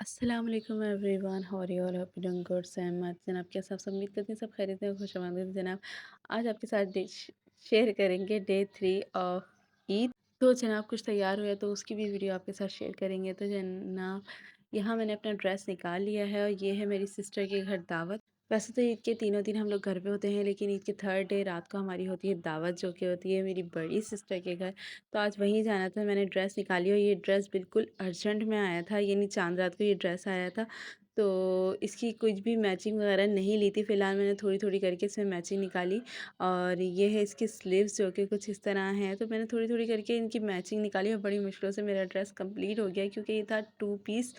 अस्सलाम वालेकुम everyone, how are you all? Hope you doing good. सहमत जनाब, क्या सब उम्मीद करते हैं सब खैरियत से खुश जनाब। आज आपके साथ डिश शेयर करेंगे डे 3 ऑफ ईद। तो जनाब कुछ तैयार हुआ तो उसकी भी वीडियो आपके साथ शेयर करेंगे। तो जनाब यहाँ मैंने अपना ड्रेस निकाल लिया है और ये है मेरी सिस्टर के घर दावत। वैसे तो ईद के तीनों दिन हम लोग घर पे होते हैं, लेकिन ईद के थर्ड डे रात को हमारी होती है दावत, जो कि होती है मेरी बड़ी सिस्टर के घर। तो आज वहीं जाना था, मैंने ड्रेस निकाली और ये ड्रेस बिल्कुल अर्जेंट में आया था, यानी चांद रात को ये ड्रेस आया था। तो इसकी कुछ भी मैचिंग वगैरह नहीं ली थी। फ़िलहाल मैंने थोड़ी-थोड़ी करके इसमें मैचिंग निकाली और ये है इसकी स्लीव्स, जो कि कुछ इस तरह हैं। तो मैंने थोड़ी-थोड़ी करके इनकी मैचिंग निकाली और बड़ी मुश्किलों से मेरा ड्रेस कंप्लीट हो गया, क्योंकि ये था 2 पीस।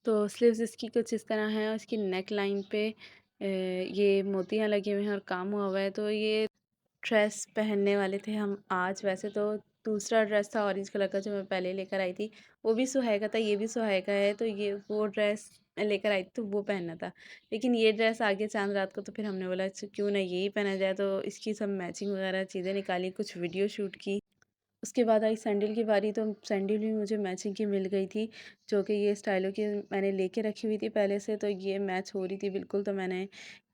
तो स्लीव्स इसकी कुछ इस तरह है और इसकी नेक लाइन पे ये मोतियाँ लगे हुए हैं और काम हुआ हुआ है। तो ये ड्रेस पहनने वाले थे हम आज। वैसे तो दूसरा ड्रेस था ऑरेंज कलर का जो मैं पहले लेकर आई थी, वो भी सुहाई का था, ये भी सुहाई का है। तो ये वो ड्रेस लेकर आई थी तो वो पहनना था, लेकिन ये ड्रेस आ गया चांद रात को। तो फिर हमने बोला अच्छा क्यों ना यही पहना जाए। तो इसकी सब मैचिंग वगैरह चीज़ें निकाली, कुछ वीडियो शूट की। उसके बाद आई सैंडल की बारी, तो सैंडल भी मुझे मैचिंग की मिल गई थी, जो कि ये स्टाइलों की मैंने लेके रखी हुई थी पहले से। तो ये मैच हो रही थी बिल्कुल, तो मैंने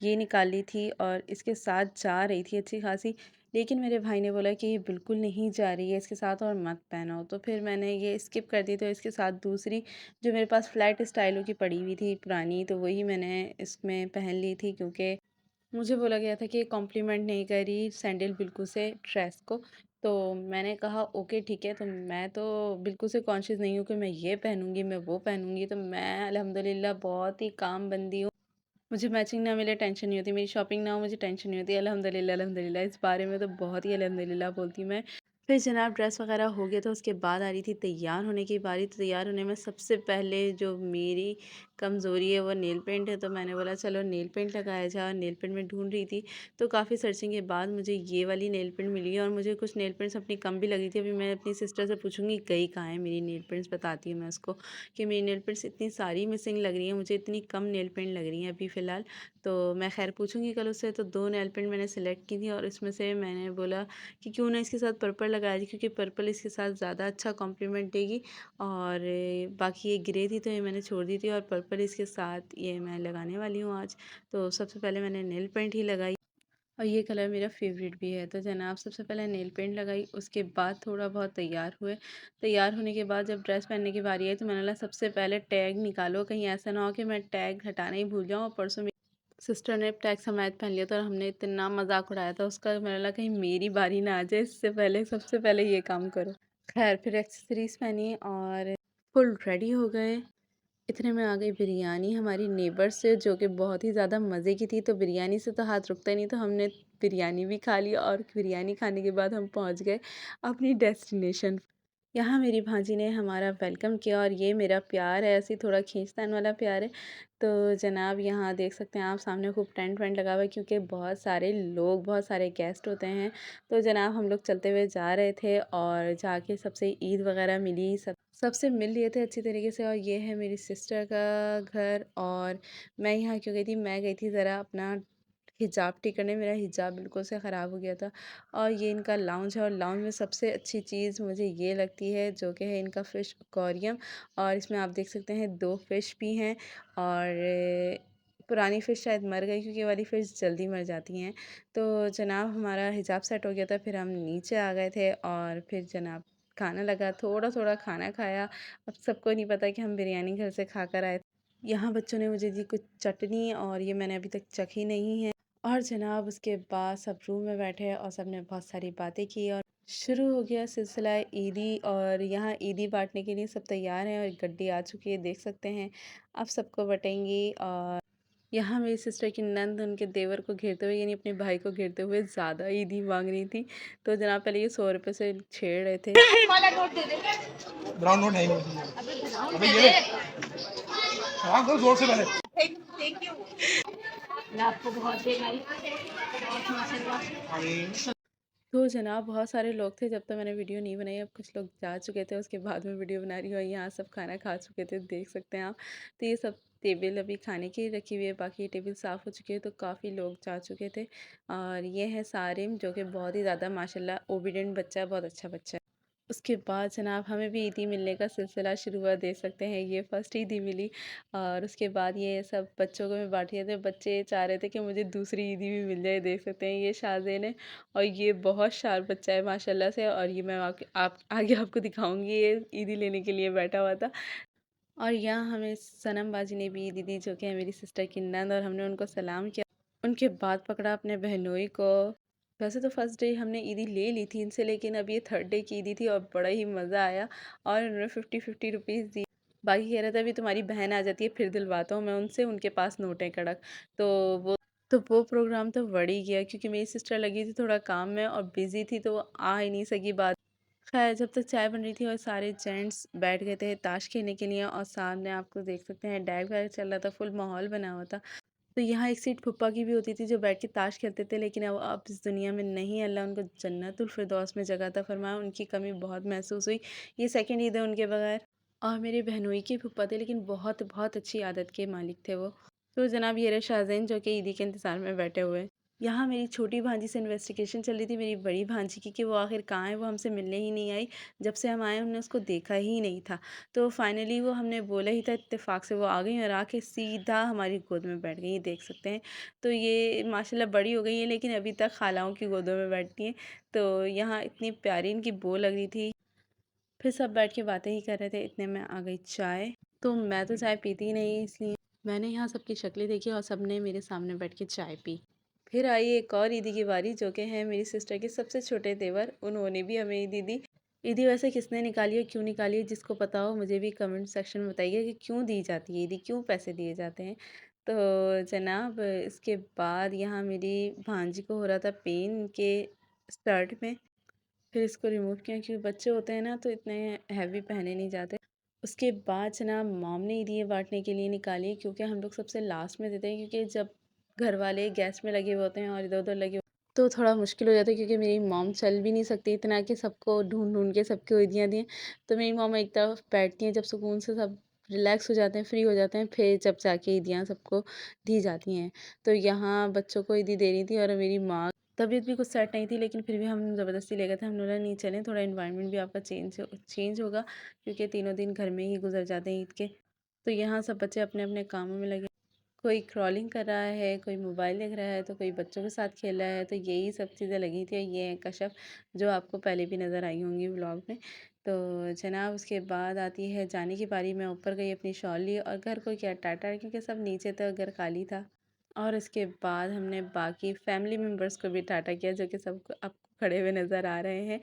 ये निकाल ली थी और इसके साथ जा रही थी अच्छी खासी। लेकिन मेरे भाई ने बोला कि ये बिल्कुल नहीं जा रही है इसके साथ और मत पहनो। तो फिर मैंने ये स्किप कर दी। तो इसके साथ दूसरी जो मेरे पास फ्लैट स्टाइलों की पड़ी हुई थी पुरानी, तो वही मैंने इसमें पहन ली थी, क्योंकि मुझे बोला गया था कि कॉम्प्लीमेंट नहीं करी सैंडल बिल्कुल से ड्रेस को। तो मैंने कहा ओके ठीक है। तो मैं तो बिल्कुल से कॉन्शियस नहीं हूँ कि मैं ये पहनूंगी, मैं वो पहनूंगी। तो मैं अल्हम्दुलिल्लाह बहुत ही काम बंदी हूँ। मुझे मैचिंग ना मिले टेंशन नहीं होती, मेरी शॉपिंग ना हो मुझे टेंशन नहीं होती। अल्हम्दुलिल्लाह अल्हम्दुलिल्लाह, इस बारे में तो बहुत ही अल्हम्दुलिल्लाह बोलती हूँ मैं। फिर जनाब ड्रेस वगैरह हो गया, तो उसके बाद आ रही थी तैयार होने की बारी। तो तैयार होने में सबसे पहले जो मेरी कमज़ोरी है वो नेल पेंट है। तो मैंने बोला चलो नेल पेंट लगाया जाए, और नेल पेंट मैं ढूंढ रही थी। तो काफ़ी सर्चिंग के बाद मुझे ये वाली नेल पेंट मिली, और मुझे कुछ नेल पेंट्स अपनी कम भी लगी थी। अभी मैं अपनी सिस्टर से पूछूंगी गई कहाँ है मेरी नेल पेंट्स, बताती हूँ मैं उसको कि मेरी नेल पेंट्स इतनी सारी मिसिंग लग रही हैं, मुझे इतनी कम नेल पेंट लग रही हैं अभी फ़िलहाल। तो मैं खैर पूछूंगी कल उससे। तो 2 नेल पेंट मैंने सेलेक्ट की थी और इसमें से मैंने बोला कि क्यों ना इसके साथ पर्पल लगाया जाए, क्योंकि पर्पल इसके साथ ज़्यादा अच्छा कॉम्प्लीमेंट देगी। और बाकी ये ग्रे थी तो ये मैंने छोड़ दी थी, और पर्पल इसके साथ ये मैं लगाने वाली हूँ आज। तो सबसे पहले मैंने नेल पेंट ही लगाई, और ये कलर मेरा फेवरेट भी है। तो जनाब सबसे पहले नेल पेंट लगाई, उसके बाद थोड़ा बहुत तैयार हुए। तैयार होने के बाद जब ड्रेस पहनने की बारी आई, तो मैंने बोला सबसे पहले टैग निकालो, कहीं ऐसा ना हो कि मैं टैग हटाना ही भूल जाऊँ। और परसों सिस्टर ने टैग समेत पहन लिया था और हमने इतना मजाक उड़ाया था उसका। मैंने लगा कहीं मेरी बारी ना आ जाए, इससे पहले सबसे पहले ये काम करो। खैर फिर एक्सेसरीज पहनी और फुल रेडी हो गए। इतने में आ गई बिरयानी हमारी नेबर से, जो कि बहुत ही ज़्यादा मज़े की थी। तो बिरयानी से तो हाथ रुकता ही नहीं, तो हमने बिरयानी भी खा ली, और बिरयानी खाने के बाद हम पहुंच गए अपनी डेस्टिनेशन। यहाँ मेरी भांजी ने हमारा वेलकम किया, और ये मेरा प्यार है, ऐसी थोड़ा खींचतान वाला प्यार है। तो जनाब यहाँ देख सकते हैं आप सामने खूब टेंट वेंट लगा हुआ है, क्योंकि बहुत सारे लोग, बहुत सारे गेस्ट होते हैं। तो जनाब हम लोग चलते हुए जा रहे थे और जाके सबसे ईद वगैरह मिली, सबसे मिल लिए थे अच्छी तरीके से। और ये है मेरी सिस्टर का घर। और मैं यहाँ क्यों गई थी, मैं गई थी ज़रा अपना हिजाब ठीक करने। मेरा हिजाब बिल्कुल से ख़राब हो गया था। और ये इनका लाउंज है, और लाउंज में सबसे अच्छी चीज़ मुझे ये लगती है, जो कि है इनका फ़िश एक्वेरियम। और इसमें आप देख सकते हैं 2 फ़िश भी हैं। और पुरानी फ़िश शायद मर गई, क्योंकि ये वाली फ़िश जल्दी मर जाती हैं। तो जनाब हमारा हिजाब सेट हो गया था, फिर हम नीचे आ गए थे और फिर जनाब खाना लगा, थोड़ा-थोड़ा खाना खाया। अब सबको नहीं पता कि हम बिरयानी घर से खा कर आए। यहाँ बच्चों ने मुझे दी कुछ चटनी, और ये मैंने अभी तक चखी नहीं है। और जनाब उसके बाद सब रूम में बैठे और सब ने बहुत सारी बातें की, और शुरू हो गया सिलसिला ईदी। और यहाँ ईदी बांटने के लिए सब तैयार हैं, और एक गड्डी आ चुकी है, देख सकते हैं। अब सबको बटेंगी। और यहाँ मेरी सिस्टर की नंद उनके देवर को घेरते हुए, यानी अपने भाई को घेरते हुए ज़्यादा ईदी मांग रही थी। तो जनाब पहले ये 100 रुपये से छेड़ रहे थे। वाला नोट दे दे। ब्राउन नोट है अबे ये हाँ करो जोर से पहले। Thank you. मैं आपको बहुत देगा बहुत माशाल्लाह। तो जनाब बहुत सारे लोग थे जब तक मैंने वीडियो नहीं बनाई। अब कुछ लोग जा चुके थे, उसके बाद में वीडियो बना रही हूँ। यहाँ सब खाना खा चुके थे, देख सकते हैं आप। तो ये सब टेबल अभी खाने की रखी हुई है, बाकी टेबल साफ़ हो चुकी है। तो काफ़ी लोग जा चुके थे। और ये है सारिम, जो कि बहुत ही ज़्यादा माशाल्लाह ओबीडेंट बच्चा है, बहुत अच्छा बच्चा है। उसके बाद जनाब हमें भी ईदी मिलने का सिलसिला शुरू हुआ, देख सकते हैं ये फर्स्ट ईदी मिली। और उसके बाद ये सब बच्चों को मैं बाँट रहे थे, बच्चे चाह रहे थे कि मुझे दूसरी ईदी भी मिल जाए, देख सकते हैं ये शाज़ेन है। और ये बहुत शार्प बच्चा है माशाल्लाह से, और ये मैं आप आगे आपको दिखाऊँगी, ये ईदी लेने के लिए बैठा हुआ था। और यहाँ हमें सनम बाजी ने भी ईदी दी, जो कि है मेरी सिस्टर की नंद, और हमने उनको सलाम किया। उनके बाद पकड़ा अपने बहनोई को। वैसे तो फर्स्ट डे हमने ईदी ले ली थी इनसे, लेकिन अब ये थर्ड डे की ईदी थी और बड़ा ही मज़ा आया। और उन्होंने 50-50 रुपीज़ दिए। बाकी कह रहा था अभी तुम्हारी बहन आ जाती है फिर दिलवाता हूँ मैं उनसे, उनके पास नोट है कड़क। तो वो तो वो प्रोग्राम तो बढ़ ही गया, क्योंकि मेरी सिस्टर लगी थी थोड़ा काम में और बिज़ी थी, तो वो आ ही नहीं सकी बाद। खैर जब तक चाय बन रही थी और सारे जेंट्स बैठ गए थे ताश खेलने के लिए, और सामने आपको देख सकते हैं डेक वैक चल रहा था, फुल माहौल बना हुआ था। तो यहाँ एक सीट फूफा की भी होती थी जो बैठ के ताश खेलते थे, लेकिन अब इस दुनिया में नहीं, अल्लाह उनको जन्नतुल फिरदौस में जगह अता फरमाए, उनकी कमी बहुत महसूस हुई। ये सेकंड ईद है उनके बगैर। और मेरे बहनोई के फूफा थे, लेकिन बहुत बहुत अच्छी आदत के मालिक थे वो। तो जनाब ये रहे शाहज़ैन, जो कि ईदी के इंतज़ार में बैठे हुए हैं। यहाँ मेरी छोटी भांजी से इन्वेस्टिगेशन चल रही थी, मेरी बड़ी भांजी की, कि वो आखिर कहाँ है, वो हमसे मिलने ही नहीं आई। जब से हम आए हमने उसको देखा ही नहीं था। तो फाइनली वो हमने बोला ही था, इत्तेफ़ाक से वो आ गई और आके सीधा हमारी गोद में बैठ गई, ये देख सकते हैं। तो ये माशाल्लाह बड़ी हो गई हैं, लेकिन अभी तक खालाओं की गोदों में बैठती हैं। तो यहाँ इतनी प्यारी इनकी बो लग रही थी। फिर सब बैठ के बातें ही कर रहे थे, इतने में आ गई चाय। तो मैं तो चाय पीती ही नहीं, इसलिए मैंने यहाँ सबकी शक्लें देखी और सबने मेरे सामने बैठ के चाय पी। फिर आई एक और ईदी की बारी, जो कि है मेरी सिस्टर के सबसे छोटे देवर, उन्होंने भी हमें ईदी दी। ईदी वैसे किसने निकाली है, क्यों निकाली है, जिसको पता हो मुझे भी कमेंट सेक्शन में बताइए कि क्यों दी जाती है ईदी, क्यों पैसे दिए जाते हैं। तो जनाब इसके बाद यहाँ मेरी भांजी को हो रहा था पेन के स्टर्ट में। फिर इसको रिमूव किया, क्योंकि बच्चे होते हैं ना तो इतने हैवी पहने नहीं जाते। उसके बाद जनाब मॉम ने ईदियाँ बाँटने के लिए निकाली, क्योंकि हम लोग सबसे लास्ट में देते हैं, क्योंकि जब घर वाले गैस में लगे हुए होते हैं और इधर-उधर लगे तो थोड़ा मुश्किल हो जाता है, क्योंकि मेरी मॉम चल भी नहीं सकती इतना कि सबको ढूँढ-ढूँढ के सबको ईदियाँ दें। तो मेरी मॉम एक तरफ बैठती हैं, जब सुकून से सब रिलैक्स हो जाते हैं, फ्री हो जाते हैं, फिर जब जाके ईदियाँ सबको दी जाती हैं। तो यहाँ बच्चों को ईदी दे रही थी और मेरी माँ तबीयत भी कुछ सेट नहीं थी, लेकिन फिर भी हम ज़बरदस्ती ले गए थे। हमने बोला नहीं चलें, थोड़ा एनवायरनमेंट भी आपका चेंज होगा, क्योंकि तीनों दिन घर में ही गुजर जाते हैं ईद के। तो यहाँ सब बच्चे अपने-अपने कामों में लगे, कोई क्रॉलिंग कर रहा है, कोई मोबाइल देख रहा है, तो कोई बच्चों के साथ खेल रहा है, तो यही सब चीज़ें लगी थी। ये है कशफ, जो आपको पहले भी नज़र आई होंगी व्लॉग में। तो जनाब उसके बाद आती है जाने की बारी। मैं ऊपर गई, अपनी शॉल ली और घर को किया टाटा, क्योंकि सब नीचे था, घर खाली था। और इसके बाद हमने बाकी फैमिली मेम्बर्स को भी टाटा किया, जो कि सबको आपको खड़े हुए नज़र आ रहे हैं।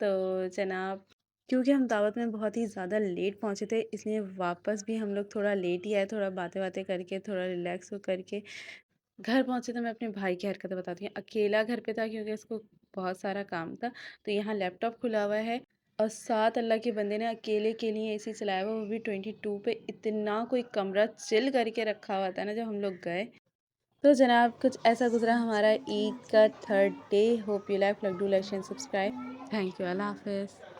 तो जनाब क्योंकि हम दावत में बहुत ही ज़्यादा लेट पहुँचे थे, इसलिए वापस भी हम लोग थोड़ा लेट ही आए, थोड़ा बातें-वातें करके, थोड़ा रिलैक्स हो करके घर पहुँचे। तो मैं अपने भाई की हरकतें बताती हूँ। अकेला घर पे था, क्योंकि उसको बहुत सारा काम था। तो यहाँ लैपटॉप खुला हुआ है और साथ अल्लाह के बंदे ने अकेले के लिए एसी चलाया हुआ, वो भी 22 पे। इतना कोई कमरा चिल करके रखा हुआ था ना जब हम लोग गए। तो जनाब कुछ ऐसा गुजरा हमारा ईद का third day. Hope you like, do like and subscribe. Thank you, अल्लाह हाफ़िज़।